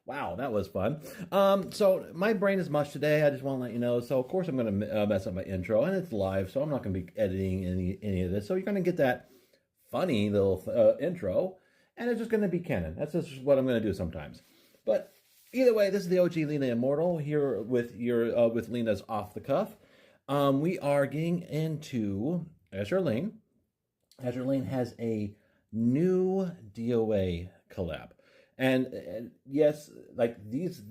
Wow, that was fun. So my brain is mush today. I just want to let you know. So of course I'm going to mess up my intro, and it's live, so I'm not going to be editing any of this. So you're going to get that funny little intro, and it's just going to be canon. That's just what I'm going to do sometimes. But either way, this is the OG Lena Immortal here with with Lena's Off the Cuff. We are getting into Azur Lane. Azur Lane has a new DOA collab. And yes, like these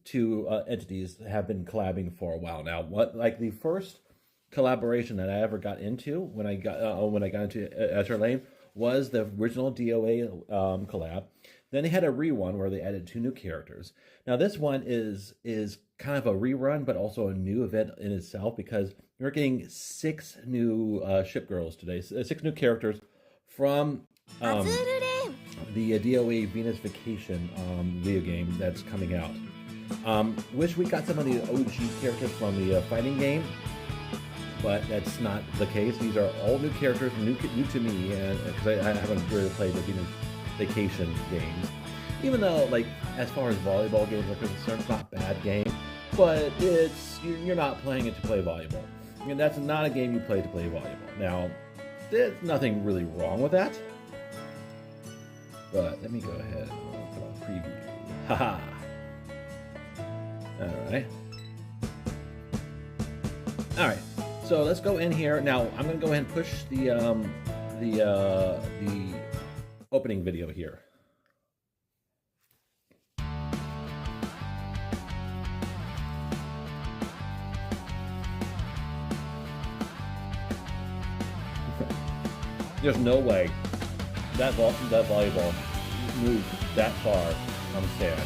two entities have been collabing for a while now. Like the first collaboration that I ever got into when I got into Azur Lane was the original DOA collab. Then they had a rerun where they added 2 new characters. Now this one is kind of a rerun, but also a new event in itself because you're getting 6 new ship girls today, 6 new characters from the DOA Venus Vacation video game that's coming out. Wish we got some of the OG characters from the fighting game, but that's not the case. These are all new characters, new to me, because I haven't really played the Venus Vacation games. Even though, like, as far as volleyball games are concerned, it's not a bad game, but you're not playing it to play volleyball. I mean, that's not a game you play to play volleyball. Now, there's nothing really wrong with that. But let me go ahead and put on preview. Haha. All right. So let's go in here now. I'm going to go ahead and push the opening video here. There's no way that volleyball moved that far on the stand.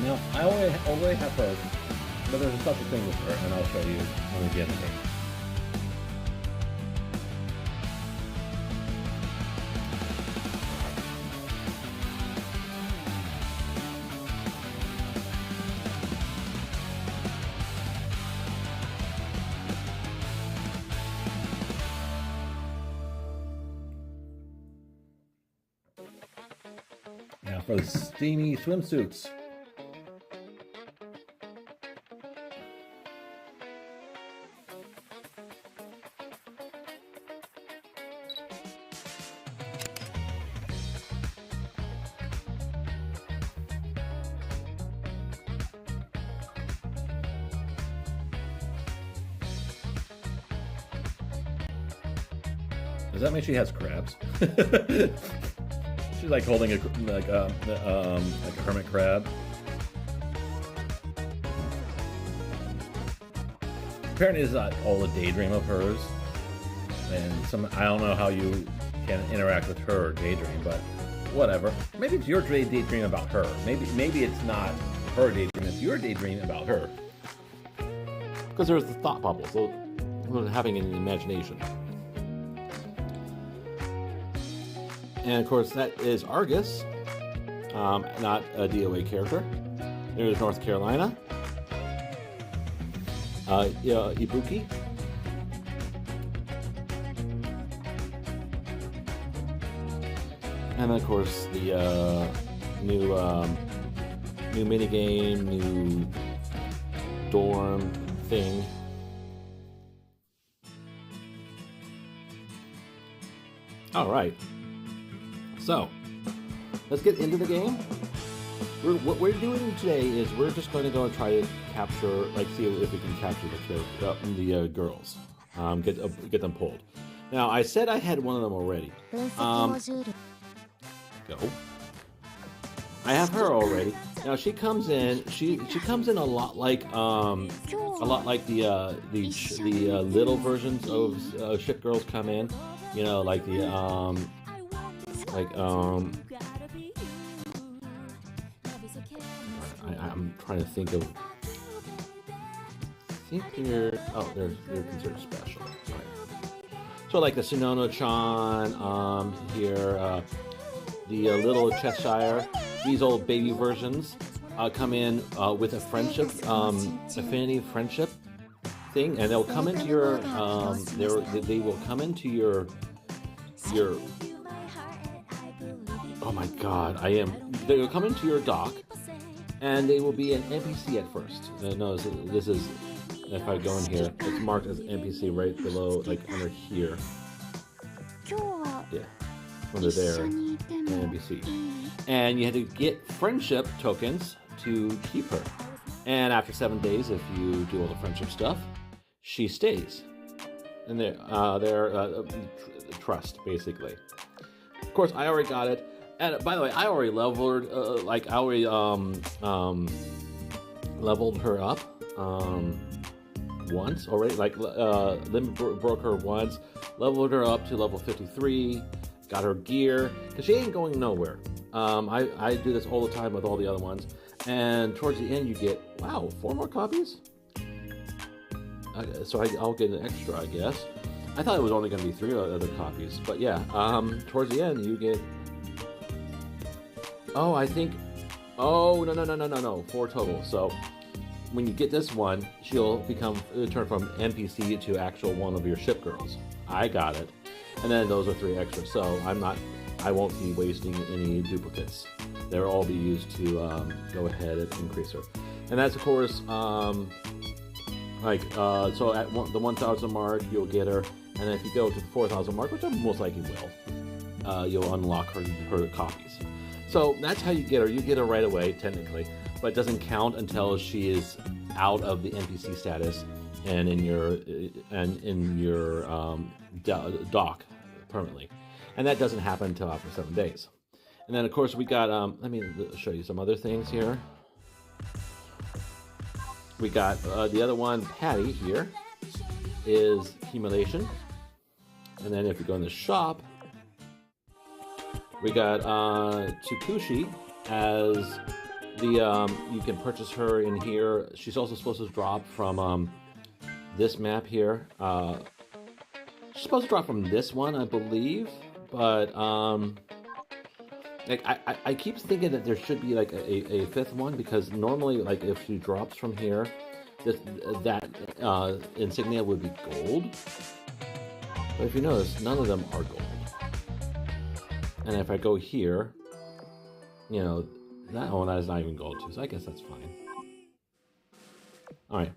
Now, I already have her, but there's a special thing with her, and I'll show you when we get in the game. Now for the steamy swimsuits. Does that mean she has crabs? She's like holding a hermit crab. Apparently, it's not all a daydream of hers, and I don't know how you can interact with her daydream, but whatever. Maybe it's your daydream about her. Maybe it's not her daydream; it's your daydream about her. Because there's the thought bubble, so we're having an imagination. And of course, that is Argus, not a DOA character. There's North Carolina, Ibuki, and of course the new minigame, new dorm thing. All right. So, let's get into the game. What we're doing today is we're just going to go and try to capture, see if we can capture the girls, get them pulled. Now, I said I had one of them already. Go. I have her already. Now she comes in. She comes in a lot like the little versions of ship girls come in. You know, like the I'm trying to think of. I think they're considered special. Right. So like the Sonono-chan, here, the little Cheshire, these old baby versions come in with a friendship, affinity friendship thing, and they'll come into your, they will come into your, oh my god, they will come into your dock, and they will be an NPC at first. No, this is, if I go in here, it's marked as NPC right below, like under here. Yeah, under there, NPC. And you had to get friendship tokens to keep her. And after 7 days, if you do all the friendship stuff, she stays. And they're trust, basically. Of course, I already got it. And by the way, I already leveled, leveled her up once already. Like, Limit broke her once, leveled her up to level 53, got her gear, because she ain't going nowhere. I do this all the time with all the other ones. And towards the end, you get, wow, 4 more copies? So I'll get an extra, I guess. I thought it was only going to be 3 other copies. But yeah, towards the end, you get... Oh, I think... Oh, no, 4 total. So when you get this one, she'll turn from NPC to actual one of your ship girls. I got it. And then those are 3 extras. So I won't be wasting any duplicates. They'll all be used to go ahead and increase her. And that's, of course, so at the 1,000 mark, you'll get her. And if you go to the 4,000 mark, which I most likely will, you'll unlock her copies. So that's how you get her. You get her right away, technically. But it doesn't count until she is out of the NPC status and in your dock permanently. And that doesn't happen until after 7 days. And then, of course, we got, let me show you some other things here. We got the other one, Patty, here, is Accumulation. And then if you go in the shop, we got Tsukushi as the, you can purchase her in here. She's also supposed to drop from this map here. She's supposed to drop from this one, I believe. But, like, I keep thinking that there should be, like, a 5th one, because normally, like, if she drops from here, that insignia would be gold. But if you notice, none of them are gold. And if I go here, you know, that one is not even gold too, so I guess that's fine. Alright.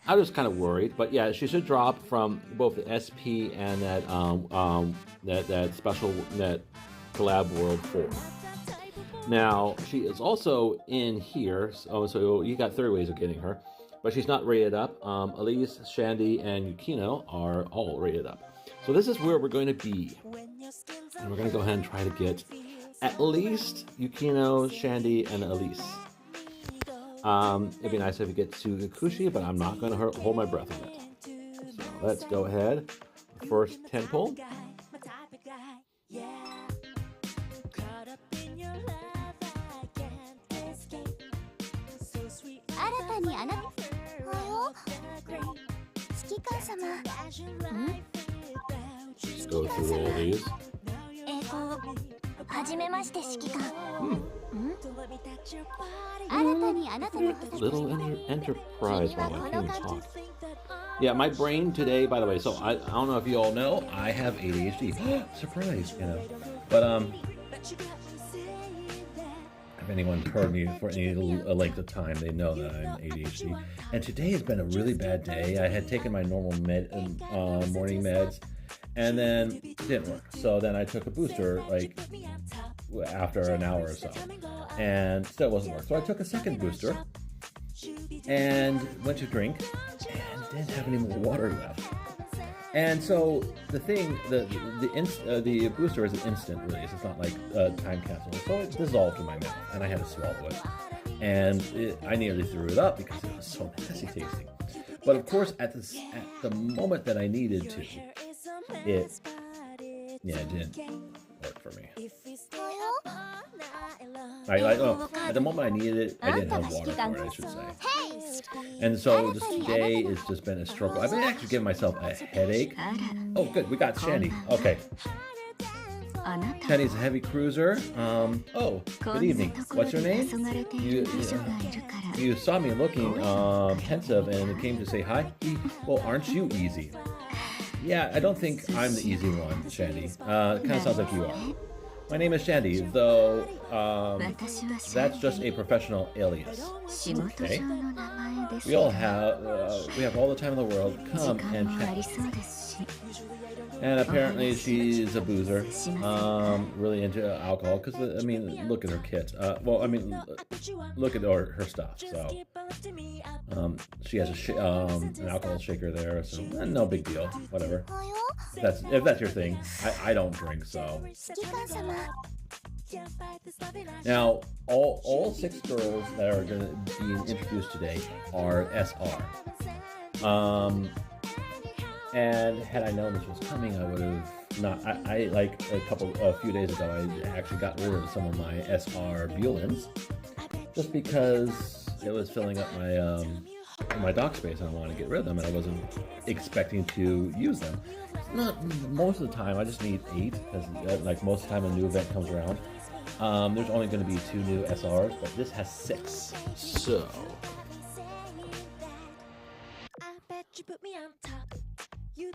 I was kind of worried, but yeah, she should drop from both the SP and that special collab world 4. Now, she is also in here, so you got 3 ways of getting her, but she's not rated up. Elise, Shandy, and Yukino are all rated up. So this is where we're going to be. And we're going to go ahead and try to get at least Yukino, Shandy, and Elise. It'd be nice if we get to Kushi, but I'm not going to hold my breath on it. So let's go ahead. First temple. Just go through all these. Little enterprise while I can talk. Yeah, my brain today, by the way, so I don't know if you all know, I have ADHD. Surprise, you know. But if anyone's heard me for any length of time, they know that I'm ADHD. And today has been a really bad day. I had taken my normal morning meds, and then it didn't work. So then I took a booster, like, after an hour or so, and still wasn't working. So I took a second booster, and went to drink, and didn't have any more water left. And so the thing, the booster is an instant release. It's not like time capsule. So it dissolved in my mouth, and I had to swallow it. And I nearly threw it up because it was so nasty tasting. But of course, at the moment that I needed to, it didn't work for me. At the moment I needed it, I didn't have water for it, I should say. And so this day has just been a struggle. I've been actually giving myself a headache. Oh, good. We got Shandy. Okay. Shandy's a heavy cruiser. Oh, good evening. What's your name? You saw me looking pensive and came to say hi. Well, aren't you easy? Yeah, I don't think I'm the easy one, Shandy. Kind of sounds like you are. My name is Shandy, though that's just a professional alias. Okay? We have all the time in the world. Come and chat. And apparently she's a boozer, really into alcohol, because, I mean, look at her kit. Look at her stuff, so. She has an alcohol shaker there, so no big deal, whatever. If that's your thing. I don't drink, so. Now, all 6 girls that are going to be introduced today are SR. And had I known this was coming, I would have not. I like a few days ago, I actually got rid of some of my SR Brilliance just because it was filling up my dock space, and I wanted to get rid of them, and I wasn't expecting to use them. Not most of the time. I just need 8, because like most of the time a new event comes around. There's only going to be 2 new SRs, but this has 6. So. I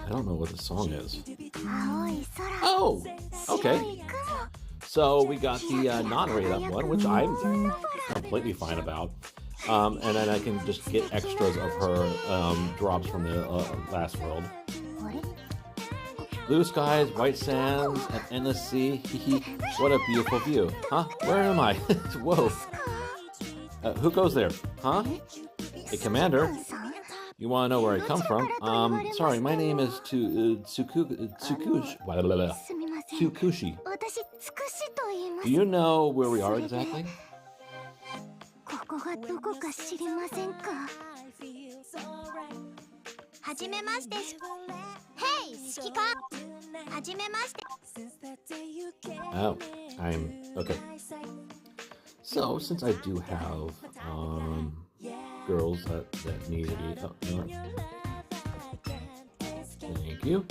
don't know what the song is. Oh, okay. So we got the non-rate up one, which I'm completely fine about. And then I can just get extras of her drops from the last world. Blue skies, white sands, and endless sea. What a beautiful view. Huh? Where am I? Whoa. Who goes there? Huh? Hey, Commander. You want to know where I come from? Sorry, my name is Tsukushi. Do you know where we are exactly? Oh, I'm okay. So, since I do have girls that need to be... Oh, no. Thank you.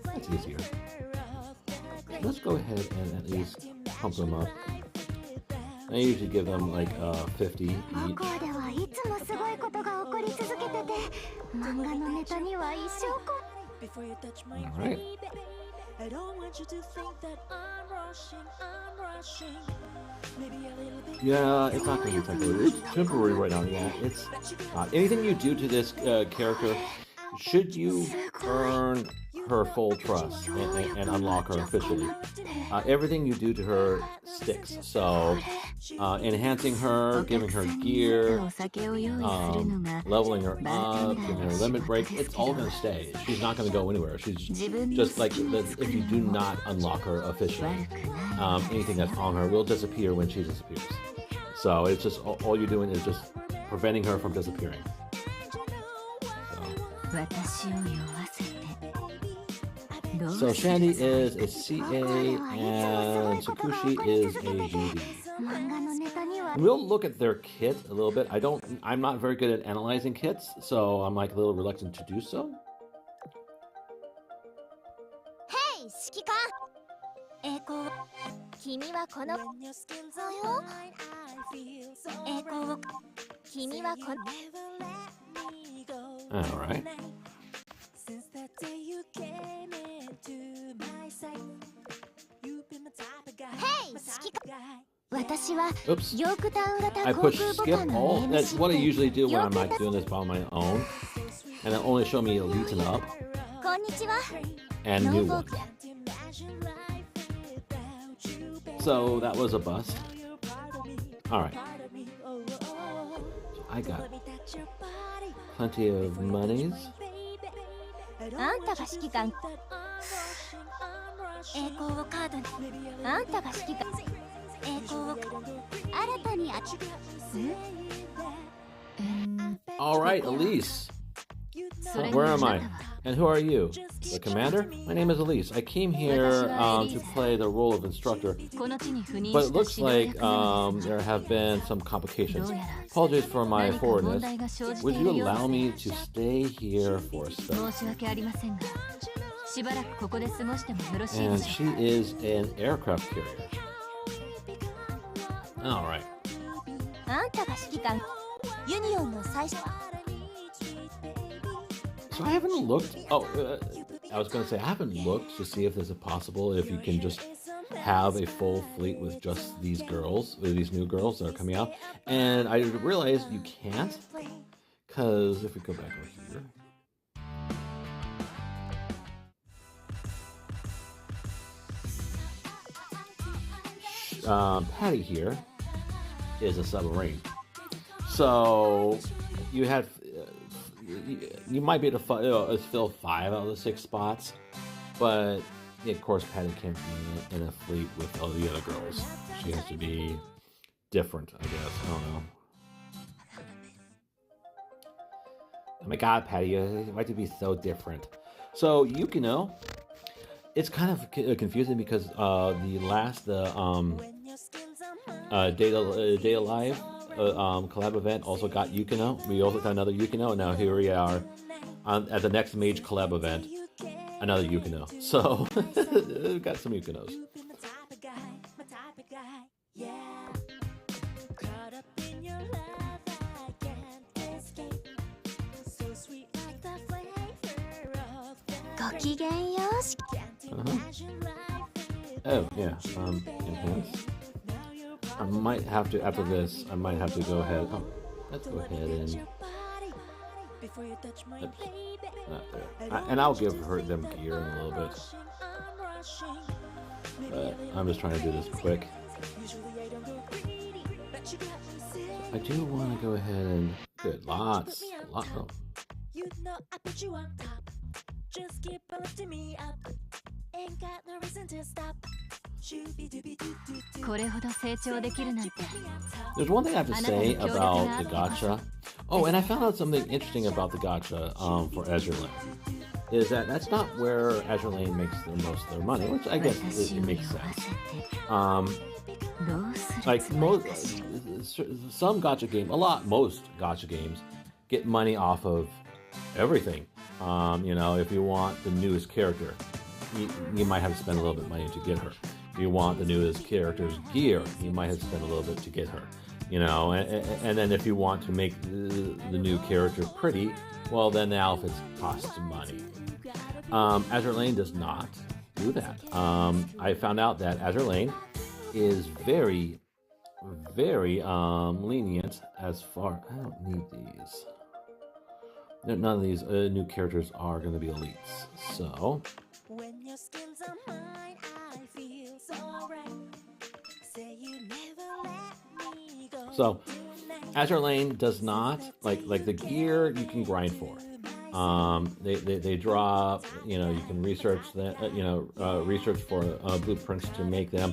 That's easier. Let's go ahead and at least pump them up. I usually give them like 50 each. Alright. Yeah, it's not going to be temporary. It's temporary right now. Yeah, it's anything you do to this character, should you earn her full trust and unlock her officially, everything you do to her sticks. So, enhancing her, giving her gear, leveling her up, giving her limit break, it's all going to stay. She's not going to go anywhere. She's just like, if you do not unlock her officially, anything that's on her will disappear when she disappears. So it's just, all you're doing is just preventing her from disappearing. So Shandy is a CA and Tsukushi is a GD. We'll look at their kit a little bit. I'm not very good at analyzing kits, so I'm like a little reluctant to do so. Hey, Shikika! All right. Oops. I push skip all. That's what I usually do when I'm like doing this by my own. And it'll only show me elites and up. And new ones. So that was a bust. Alright. So I got plenty of monies. Alright, Elise. Where am I? And who are you? The commander? My name is Elise. I came here to play the role of instructor, but it looks like there have been some complications. Apologies for my forwardness. Would you allow me to stay here for a spell? And she is an aircraft carrier. Alright. So I haven't looked. I was going to say I haven't looked to see if there's a possible if you can just have a full fleet with just these girls, these new girls that are coming out. And I realized you can't, because if we go back over here, Patty here is a submarine. So you had. You might be able to fill 5 out of the 6 spots, but of course Patty can't be in a fleet with all the other girls. She has to be different, I guess. I don't know. Oh my god, Patty, you have to be so different. So Yukino, it's kind of confusing because Data Live collab event also got Yukino. We also got another Yukino, and now here we are at the next Mage collab event, another Yukino. So we've got some Yukinos. Oh yeah, enhance. I might have to, after this, I might have to go ahead. Oh, let's go ahead and... Oops, not there. And I'll give them gear in a little bit. But I'm just trying to do this quick. I do want to go ahead and... Good, lots. Oh. There's one thing I have to say about the Gacha. Oh, and I found out something interesting about the Gacha for Azur Lane. Is that that's not where Azur Lane makes the most of their money, which I guess it makes sense. Like some Gacha game, most Gacha games get money off of everything. If you want the newest character, you might have to spend a little bit of money to get her. If you want the newest character's gear, you might have to spend a little bit to get her. And then if you want to make the new character pretty, well, then the outfits cost some money. Azur Lane does not do that. I found out that Azur Lane is very, very lenient as far... I don't need these. None of these new characters are going to be elites. So... When your skins are mine, I feel so right. Say you never let me go. So, Azur Lane does not like the gear you can grind for. They drop. You can research that. Research for blueprints to make them.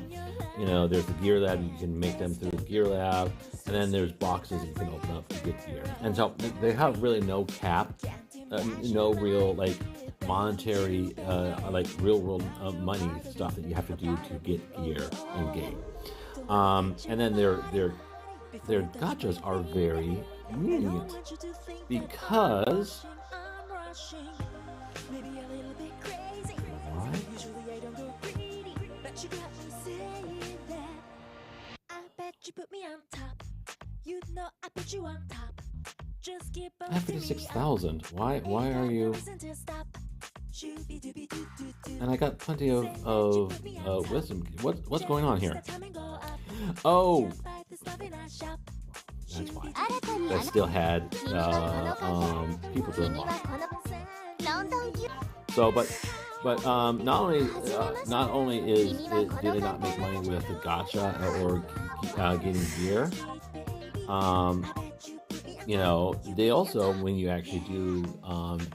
There's the gear lab. You can make them through the gear lab, and then there's boxes that you can open up to get gear. And so they have really no cap, no real monetary, real world money stuff that you have to do to get gear in game. And then their gachas are very lenient because I have 56,000. Why are you? And I got plenty of wisdom. What's going on here? Oh, that's why. I still had people to unlock. So, but not only do they not make money with the gacha or getting gear, they also, when you actually do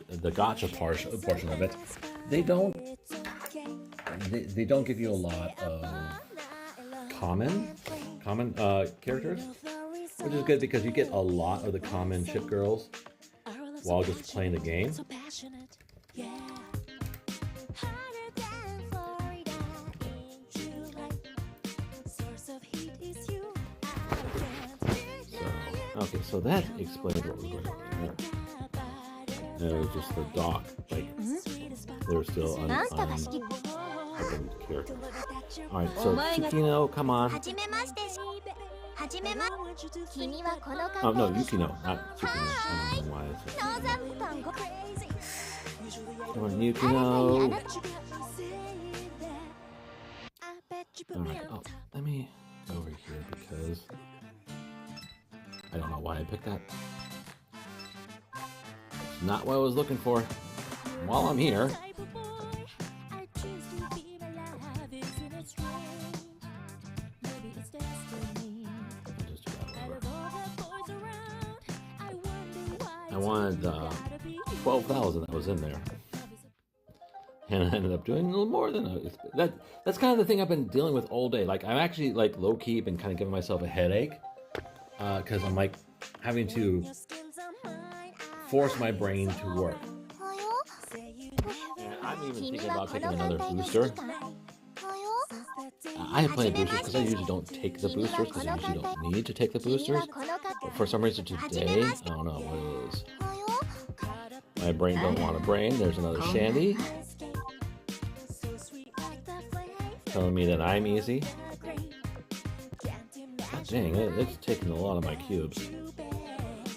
the gacha portion of it, they don't give you a lot of common characters, which is good because you get a lot of the common ship girls while just playing the game. Okay, so that explains what was going on there. And it was just the dock, like they were still characters. All right, so Tsukino, come on. Oh no, Yukino, not Tsukino. I don't know why it's come on, Yukino. All right, oh, let me go over here because I don't know why I picked that. It's not what I was looking for. While I'm here. I wanted 12,000 that was in there. And I ended up doing a little more than that. That's kind of the thing I've been dealing with all day. Like, I'm actually, like, low-key been kind of giving myself a headache. Because I'm, like, having to force my brain to work. And I'm even thinking about taking another booster. I have plenty of boosters because I usually don't take the boosters because I usually don't need to take the boosters. But for some reason today, I don't know what it is. My brain don't want a brain. There's another Shandy. Telling me that I'm easy. God dang, it's taking a lot of my cubes.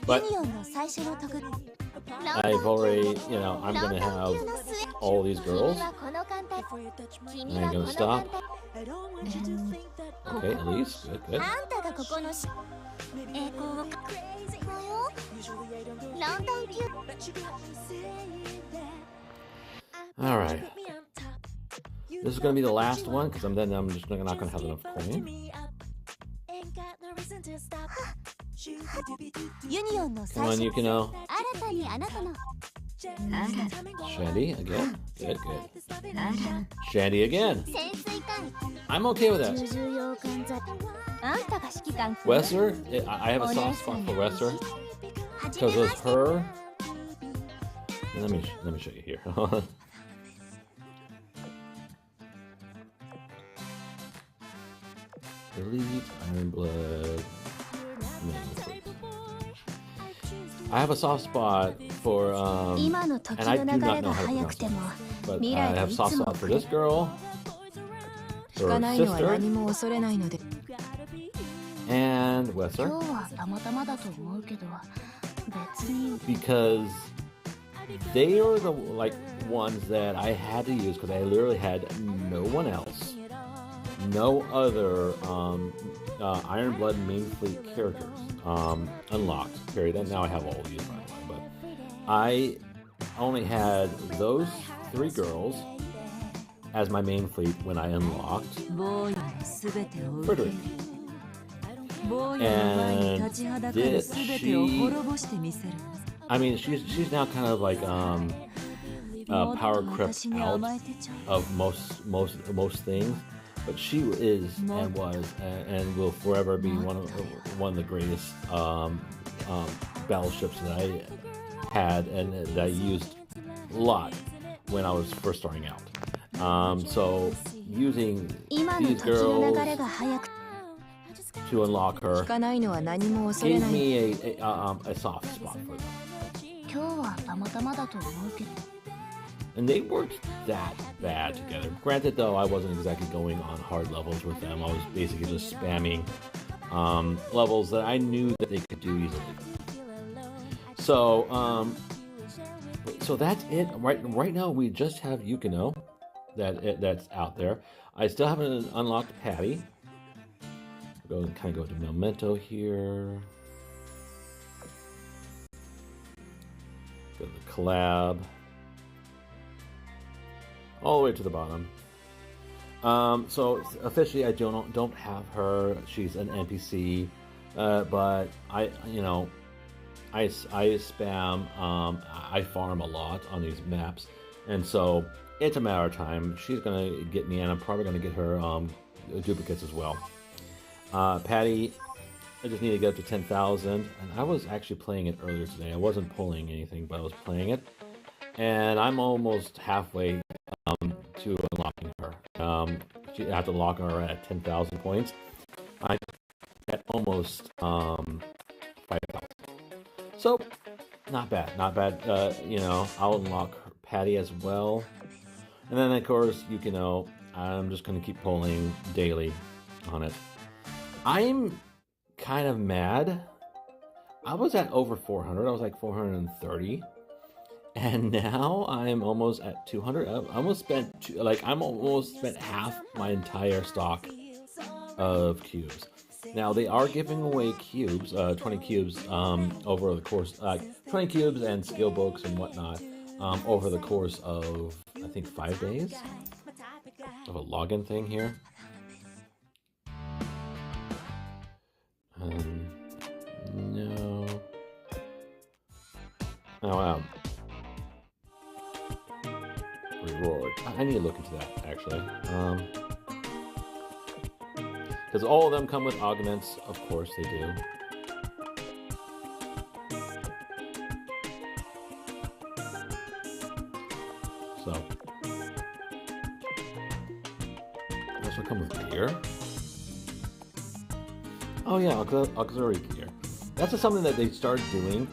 But I've already, you know, I'm going to have all these girls. I ain't going to stop. Okay, at least. Good, good. Alright. This is going to be the last one because I'm just not going to have enough coin. Come on, Yukino. Shandy again. Good, good. Shandy again. I'm okay with that. Wesser, I have a soft spot for Wesser because it was her. Let me show you here. Elite, Iron Blood. I have a soft spot for, and I do not know how to pronounce it, but I have a soft spot for this girl, her sister, and Wesser, because they are the ones that I had to use because I literally had no one else. No other Iron Blood main fleet characters unlocked. Period. And now I have all of these, by the way. But I only had those 3 girls as my main fleet when I unlocked Frederick. And I mean, she's now kind of like power crept out of most things. But she is and was and will forever be one of the greatest battleships that I had and that I used a lot when I was first starting out. So using these girls to unlock her gave me a soft spot for them. And they weren't that bad together. Granted, though, I wasn't exactly going on hard levels with them. I was basically just spamming levels that I knew that they could do easily. So, so that's it. Right now, we just have Yukino that's out there. I still haven't unlocked Patty. Go to Memento here. Go to the collab. All the way to the bottom. So officially, I don't have her. She's an NPC, but I spam. I farm a lot on these maps, and so it's a matter of time. She's gonna get me, and I'm probably gonna get her duplicates as well. Patty, I just need to get up to 10,000, and I was actually playing it earlier today. I wasn't pulling anything, but I was playing it. and I'm almost halfway to unlocking her. I have to lock her at 10,000 points. I'm at almost 5,000. So, not bad, not bad. I'll unlock Patty as well. And then, of course, I'm just going to keep pulling daily on it. I'm kind of mad. I was at over 400. I was like 430. And now I'm almost at 200. I'm almost spent half my entire stock of cubes. Now they are giving away cubes, 20 cubes over the course, 20 cubes and skill books and whatnot over the course of, I think, 5 days. I have a login thing here. No. Oh wow. Reward. I need to look into that actually. Because all of them come with augments, of course they do. So, this will come with gear. Oh yeah, auxiliary gear. That's just something that they started doing,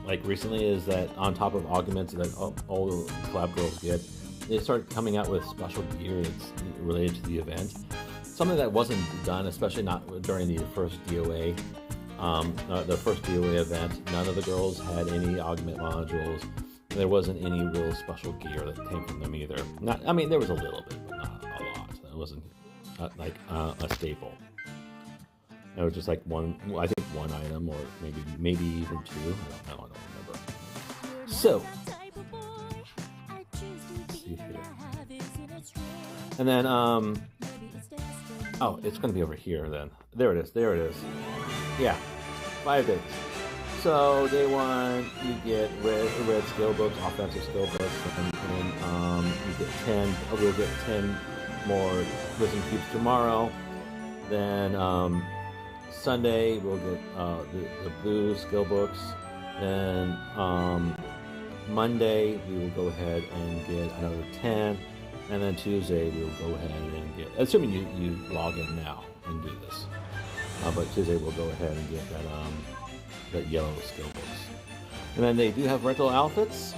like recently, is that on top of augments that all the collab girls get, they started coming out with special gear that's related to the event. Something that wasn't done, especially not during the first DOA. The first DOA event, none of the girls had any augment modules. There wasn't any real special gear that came from them either. There was a little bit, but not a lot. It wasn't like a staple. It was just like one item, or maybe even two. I don't remember. So, let's see here. And then, oh, it's going to be over here then. There it is. Yeah, 5 days. So day one, you get red skill books, offensive skill books, and you get 10. We'll get 10 more wisdom cubes tomorrow. Then Sunday we'll get the blue skill books. Then Monday we will go ahead and get another 10. And then Tuesday we'll go ahead and get, assuming you log in now and do this. But Tuesday we'll go ahead and get that yellow skill books. And then they do have rental outfits.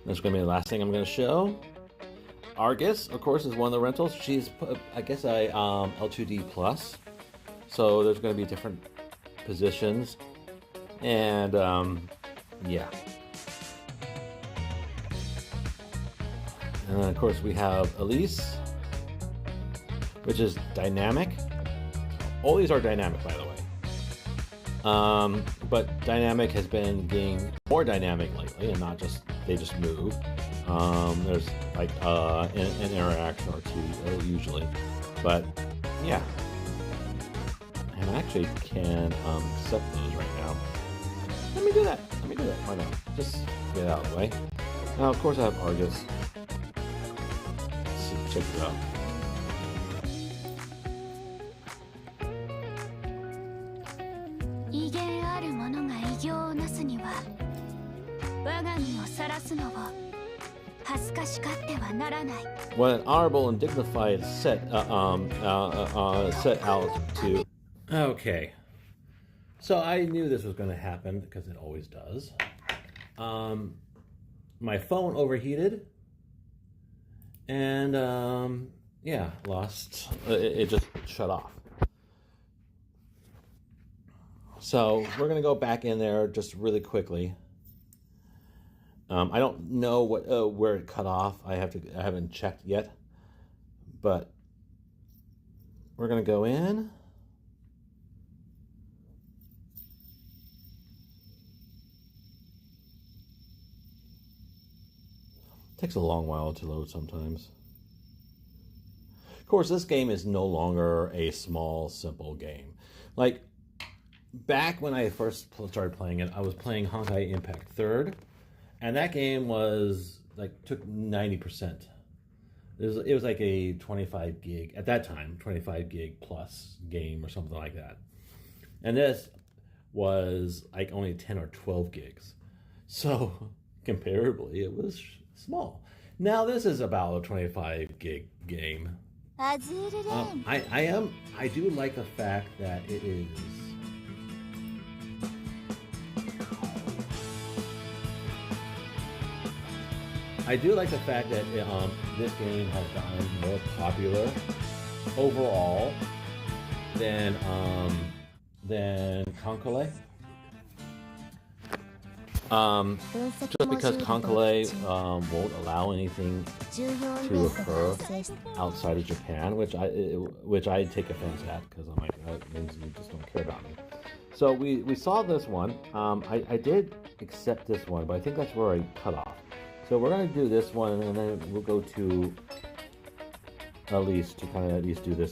That's going to be the last thing I'm going to show. Argus, of course, is one of the rentals. She's, I guess, a L2D plus. So there's going to be different positions. And, yeah. And then, of course, we have Elise, which is dynamic. All these are dynamic, by the way. But dynamic has been getting more dynamic lately, and not just, they just move. There's like an interaction or two usually. But yeah. And I actually can set those right now. Let me do that. Why not? Just get it out of the way. Now, of course, I have Argus. Let's see, check it out. What an honorable and dignified set out to. Okay, so I knew this was going to happen because it always does. My phone overheated, and yeah, lost. It just shut off. So we're going to go back in there just really quickly. I don't know where it cut off. I haven't checked yet, but we're gonna go in. It takes a long while to load sometimes. Of course, this game is no longer a small, simple game. Like back when I first started playing it, I was playing Honkai Impact 3rd. And that game was like took 90%. It was like a 25 gig at that time, 25 gig plus game or something like that. And this was like only 10 or 12 gigs. So comparably, it was small. Now this is about a 25 gig game. I do like the fact that it is. I do like the fact that this game has gotten more popular overall than Conclave. Just because Conclave won't allow anything to occur outside of Japan, which I take offense at, because I'm like, that means you just don't care about me. So we saw this one. I did accept this one, but I think that's where I cut off. So we're gonna do this one, and then we'll go to Elise to kind of at least do this